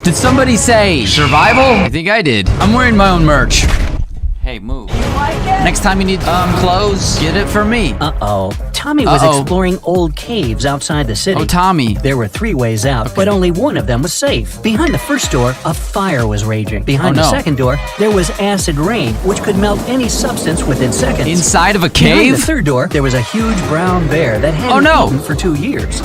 Did somebody say survival? I think I did. I'm wearing my own merch. Hey, move. Next time you need clothes, get it for me. Uh-oh. Tommy was exploring old caves outside the city. Oh, Tommy. There were 3 ways out, but only one of them was safe. Behind the first door, a fire was raging. Behind the second door, there was acid rain, which could melt any substance within seconds. Inside of a Behind cave? the third door, there was a huge brown bear that hadn't eaten for 2 years.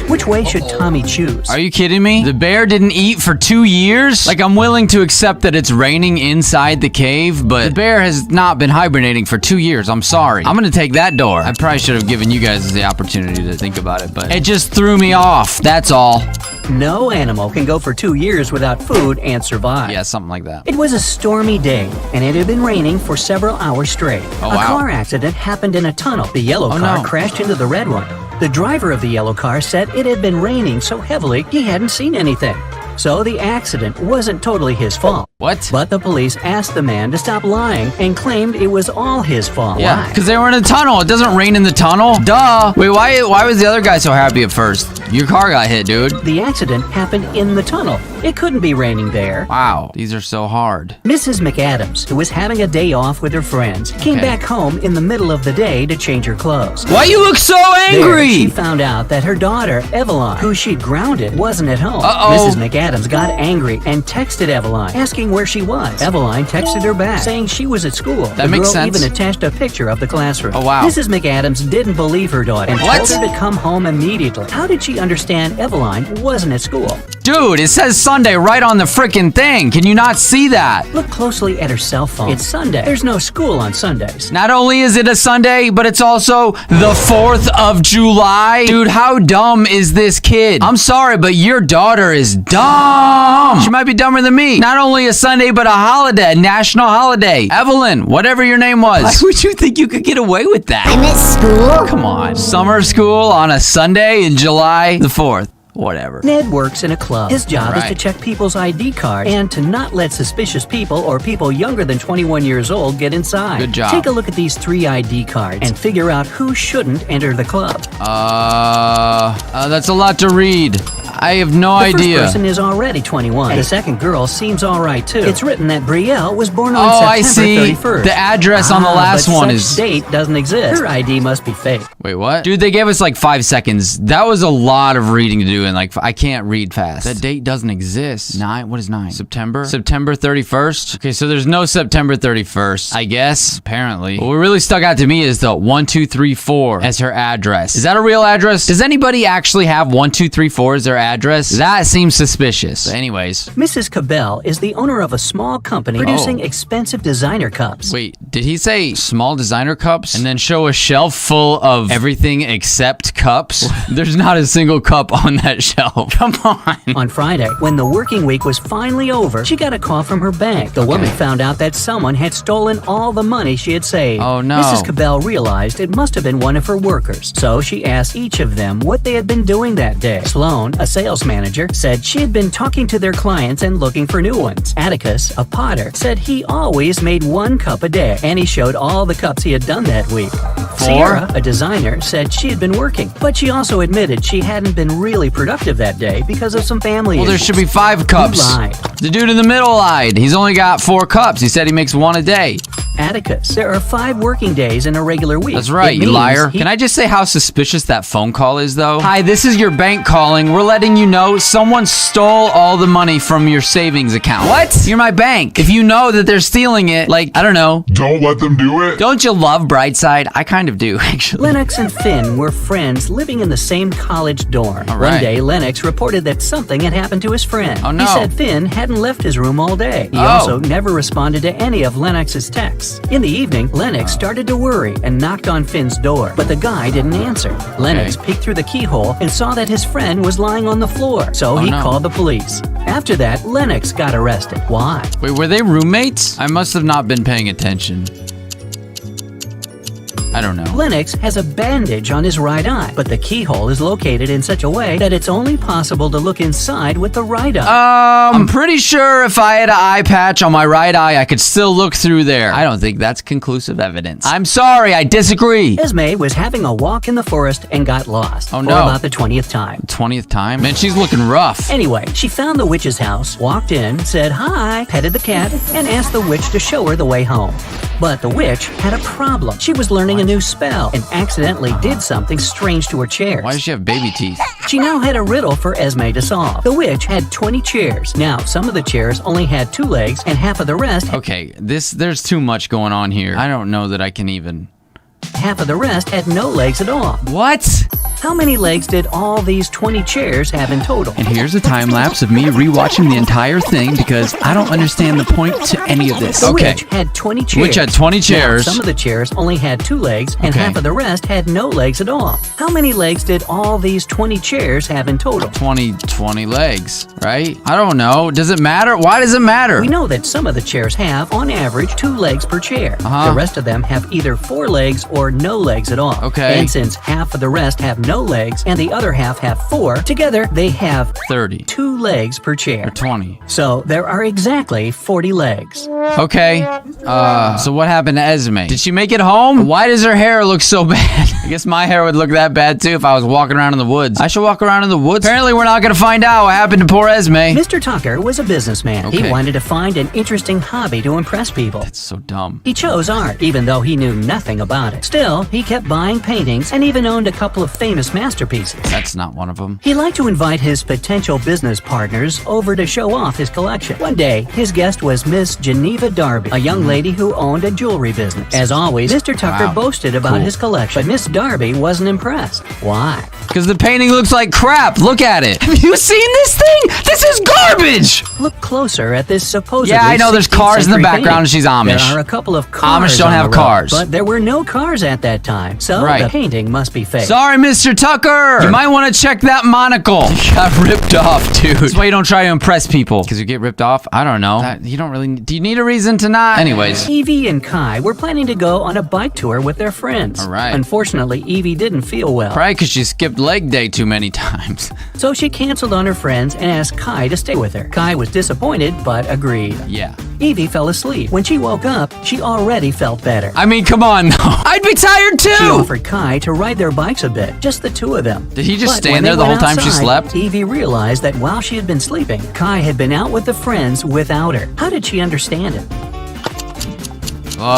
Which way should Tommy choose? Are you kidding me? The bear didn't eat for 2 years? Like, I'm willing to accept that it's raining inside the cave, but the bear has not been hibernating for 2 years. I'm sorry. I'm gonna take that door. I probably should have given you guys the opportunity to think about it, but it just threw me off. That's all. No animal can go for 2 years without food and survive. Yeah, something like that. It was a stormy day, and it had been raining for several hours straight. Oh, a wow. car accident happened in a tunnel. The yellow car crashed into the red one. The driver of the yellow car said it had been raining so heavily he hadn't seen anything. So the accident wasn't totally his fault. What? But the police asked the man to stop lying and claimed it was all his fault. Yeah, Why? because they were in a tunnel. It doesn't rain in the tunnel. Duh. Wait, why was the other guy so happy at first? Your car got hit, dude. The accident happened in the tunnel. It couldn't be raining there. Wow, these are so hard. Mrs. McAdams, who was having a day off with her friends, came back home in the middle of the day to change her clothes. Why you look so angry? There, she found out that her daughter, Eveline, who she'd grounded, wasn't at home. Mrs. McAdams got angry and texted Eveline, asking where she was. Eveline texted her back, saying she was at school. That makes sense. The girl even attached a picture of the classroom. Oh, wow. Mrs. McAdams didn't believe her daughter and told her to come home immediately. How did she understand Eveline wasn't at school? Dude, it says Sunday right on the freaking thing. Can you not see that? Look closely at her cell phone. It's Sunday. There's no school on Sundays. Not only is it a Sunday, but it's also the 4th of July. Dude, how dumb is this kid? I'm sorry, but your daughter is dumb. She might be dumber than me. Not only a Sunday, but a holiday, a national holiday. Evelyn, whatever your name was. Why would you think you could get away with that? I miss school. Come on. Summer school on a Sunday in July the 4th. Whatever. Ned works in a club. His job is to check people's ID cards and to not let suspicious people or people younger than 21 years old get inside. Good job. Take a look at these 3 ID cards and figure out who shouldn't enter the club. That's a lot to read. I have no idea. The first person is already 21. And the second girl seems all right, too. It's written that Brielle was born on September 31st. The address on the last one is... such date doesn't exist. Her ID must be fake. Wait, what? Dude, they gave us like 5 seconds. That was a lot of reading to do, and like, I can't read fast. That date doesn't exist. 9? What is 9? September? September 31st? Okay, so there's no September 31st, I guess, apparently. What really stuck out to me is the 1234 as her address. Is that a real address? Does anybody actually have 1234 as their address? That seems suspicious. But anyways. Mrs. Cabell is the owner of a small company producing expensive designer cups. Wait, did he say small designer cups and then show a shelf full of everything except cups? There's not a single cup on that shelf. Come on. On Friday, when the working week was finally over, she got a call from her bank. The woman found out that someone had stolen all the money she had saved. Oh, no. Mrs. Cabell realized it must have been one of her workers, so she asked each of them what they had been doing that day. Sloan, a sales manager, said she had been talking to their clients and looking for new ones. Atticus, a potter, said he always made 1 cup a day, and he showed all the cups he had done that week. Sierra, a designer, said she had been working, but she also admitted she hadn't been really productive that day because of some family issues. There should be 5 cups. Who lied? The dude in the middle lied. He's only got 4 cups. He said he makes 1 a day. Atticus, there are 5 working days in a regular week. That's right, you liar. Can I just say how suspicious that phone call is, though? Hi, this is your bank calling. We're letting you know someone stole all the money from your savings account. What? You're my bank. If you know that they're stealing it, like, I don't know. Don't let them do it. Don't you love Brightside? I kind of do, actually. Lennox and Finn were friends living in the same college dorm. All right. One day, Lennox reported that something had happened to his friend. Oh, no. He said Finn hadn't left his room all day. He also never responded to any of Lennox's texts. In the evening, Lennox started to worry and knocked on Finn's door, but the guy didn't answer. Lennox peeked through the keyhole and saw that his friend was lying on the floor, so he called the police. After that, Lennox got arrested. Why? Wait, were they roommates? I must have not been paying attention. I don't know. Lennox has a bandage on his right eye, but the keyhole is located in such a way that it's only possible to look inside with the right eye. I'm pretty sure if I had an eye patch on my right eye, I could still look through there. I don't think that's conclusive evidence. I'm sorry, I disagree. Esme was having a walk in the forest and got lost. Oh, no. For about the 20th time. 20th time? Man, she's looking rough. Anyway, she found the witch's house, walked in, said hi, petted the cat, and asked the witch to show her the way home. But the witch had a problem. She was learning a new spell and accidentally did something strange to her chairs. Why does she have baby teeth? She now had a riddle for Esme to solve. The witch had 20 chairs. Now, some of the chairs only had 2 legs and half of the rest Okay, there's too much going on here. I don't know that I can even... half of the rest had no legs at all. What? How many legs did all these 20 chairs have in total? And here's a time lapse of me rewatching the entire thing because I don't understand the point to any of this. The witch had 20 chairs. Witch had 20 chairs. Now, some of the chairs only had 2 legs, and Okay. half of the rest had no legs at all. How many legs did all these 20 chairs have in total? 20 legs, right? I don't know. Does it matter? Why does it matter? We know that some of the chairs have, on average, 2 legs per chair. Uh-huh. The rest of them have either 4 legs or no legs at all. Okay. And since half of the rest have no legs and the other half have 4, together they have 30 2 legs per chair. or 20. So there are exactly 40 legs. Okay. So what happened to Esme? Did she make it home? Why does her hair look so bad? I guess my hair would look that bad too if I was walking around in the woods. I should walk around in the woods. Apparently we're not gonna find out what happened to poor Esme. Mr. Tucker was a businessman. Okay. He wanted to find an interesting hobby to impress people. It's so dumb. He chose art, even though he knew nothing about it. Still, he kept buying paintings and even owned a couple of famous masterpieces. That's not one of them. He liked to invite his potential business partners over to show off his collection. One day, his guest was Miss Geneva Darby, a young lady who owned a jewelry business. As always, Mr. Tucker Wow. boasted about Cool. his collection, but Miss Darby wasn't impressed. Why? Because the painting looks like crap. Look at it. Have you seen this thing? This is garbage. Look closer at this supposedly Yeah, I know there's 16th cars in the century background painting. and she's Amish. There are a couple of cars Amish don't on have the road, cars. but there were no cars at that time, so Right. the painting must be fake. Sorry, Mr. Tucker. You might want to check that monocle. You got ripped off, dude. That's why you don't try to impress people. Because you get ripped off? I don't know. You don't really... Do you need a reason to not? Anyways. Evie and Kai were planning to go on a bike tour with their friends. All right. Unfortunately, Evie didn't feel well, Probably because she skipped leg day too many times. so she canceled on her friends and asked Kai to stay with her. Kai was disappointed, but agreed. Yeah. Evie fell asleep. When she woke up, she already felt better. I mean, come on, though. I'd be tired, too. She offered Kai to ride their bikes a bit, just the 2 of them. Did he just But stand when there they the whole went time she outside, slept? Evie realized that while she had been sleeping, Kai had been out with the friends without her. How did she understand it?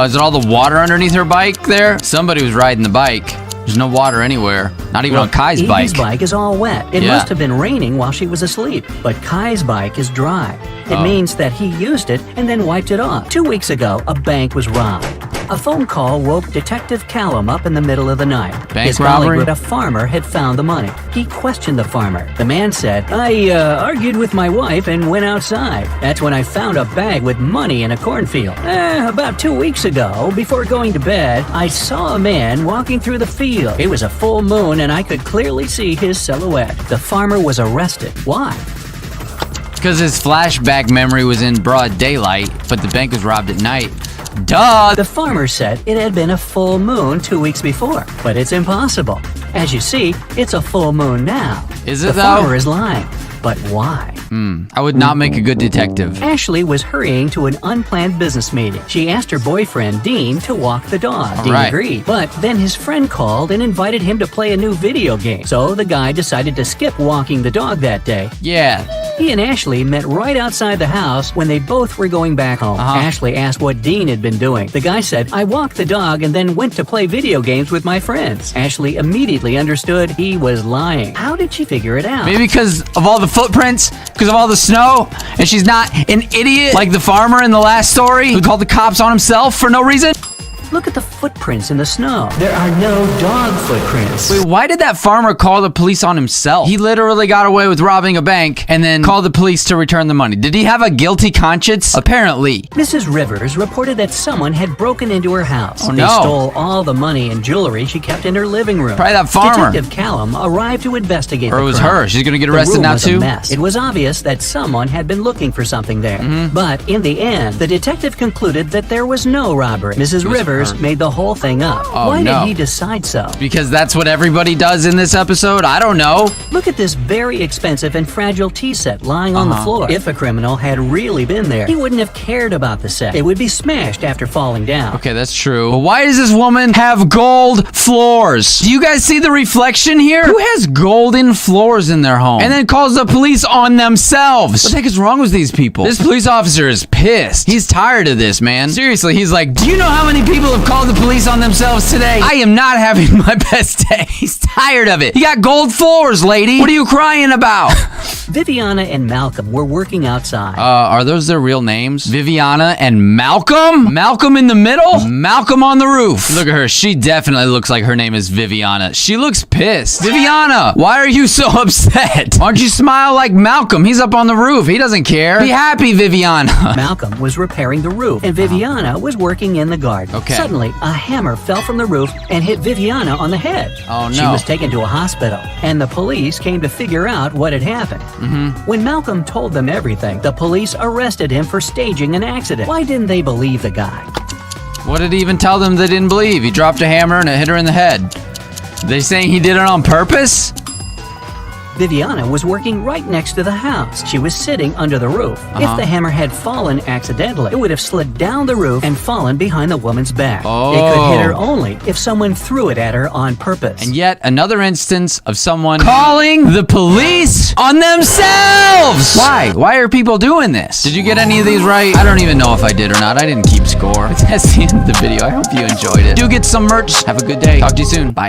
Is it all the water underneath her bike there? Somebody was riding the bike. There's no water anywhere. Not even on Kai's Evie's bike. bike is all wet. It Yeah. must have been raining while she was asleep. But Kai's bike is dry. It means that he used it and then wiped it off. 2 weeks ago, a bank was robbed. A phone call woke Detective Callum up in the middle of the night. Bank His robbery? colleague, a farmer, had found the money. He questioned the farmer. The man said, I argued with my wife and went outside. That's when I found a bag with money in a cornfield. About 2 weeks ago, before going to bed, I saw a man walking through the field. It was a full moon and I could clearly see his silhouette. The farmer was arrested. Why? Because his flashback memory was in broad daylight, but the bank was robbed at night. Duh! The farmer said it had been a full moon 2 weeks before, but it's impossible. As you see, it's a full moon now. Is it the though? farmer is lying. But why? I would not make a good detective. Ashley was hurrying to an unplanned business meeting. She asked her boyfriend, Dean, to walk the dog. Dean right. agreed. But then his friend called and invited him to play a new video game. So the guy decided to skip walking the dog that day. Yeah. He and Ashley met right outside the house when they both were going back home. Ashley asked what Dean had been doing. The guy said, I walked the dog and then went to play video games with my friends. Ashley immediately understood he was lying. How did she figure it out? Maybe because of all the footprints, because of all the snow, and she's not an idiot like the farmer in the last story who called the cops on himself for no reason. Look at the footprints in the snow. There are no dog footprints. Wait, why did that farmer call the police on himself? He literally got away with robbing a bank and then called the police to return the money. Did he have a guilty conscience? Apparently. Mrs. Rivers reported that someone had broken into her house. Oh, They no. stole all the money and jewelry she kept in her living room. Probably that farmer. Detective Callum arrived to investigate Or the it was crime. her. She's gonna get The arrested room now was a too? mess. It was obvious that someone had been looking for something there. Mm-hmm. But in the end, the detective concluded that there was no robbery. Mrs. Rivers jurors made the whole thing up. Oh, Why no. did he decide so? Because that's what everybody does in this episode? I don't know. Look at this very expensive and fragile tea set lying on the floor. If a criminal had really been there, he wouldn't have cared about the set. It would be smashed after falling down. Okay, that's true. But why does this woman have gold floors? Do you guys see the reflection here? Who has golden floors in their home? And then calls the police on themselves. What the heck is wrong with these people? This police officer is pissed. He's tired of this, man. Seriously, he's like, do you know how many people have called the police on themselves today? I am not having my best day. He's tired of it. You got gold floors, lady. What are you crying about? Viviana and Malcolm were working outside. Are those their real names? Viviana and Malcolm? Malcolm in the middle? Malcolm on the roof. Look at her. She definitely looks like her name is Viviana. She looks pissed. Viviana, why are you so upset? Why don't you smile like Malcolm? He's up on the roof. He doesn't care. Be happy, Viviana. Malcolm was repairing the roof, and Viviana was working in the garden. Okay. Suddenly, a hammer fell from the roof and hit Viviana on the head. Oh, no. She was taken to a hospital, and the police came to figure out what had happened. When Malcolm told them everything, the police arrested him for staging an accident. Why didn't they believe the guy? What did he even tell them they didn't believe? He dropped a hammer and it hit her in the head. They saying he did it on purpose? Viviana was working right next to the house. She was sitting under the roof. If the hammer had fallen accidentally, it would have slid down the roof and fallen behind the woman's back. It could hit her only if someone threw it at her on purpose. And yet another instance of someone calling the police on themselves. Why? Why are people doing this? Did you get any of these right? I don't even know if I did or not. I didn't keep score. But that's the end of the video. I hope you enjoyed it. Do get some merch. Have a good day. Talk to you soon. Bye.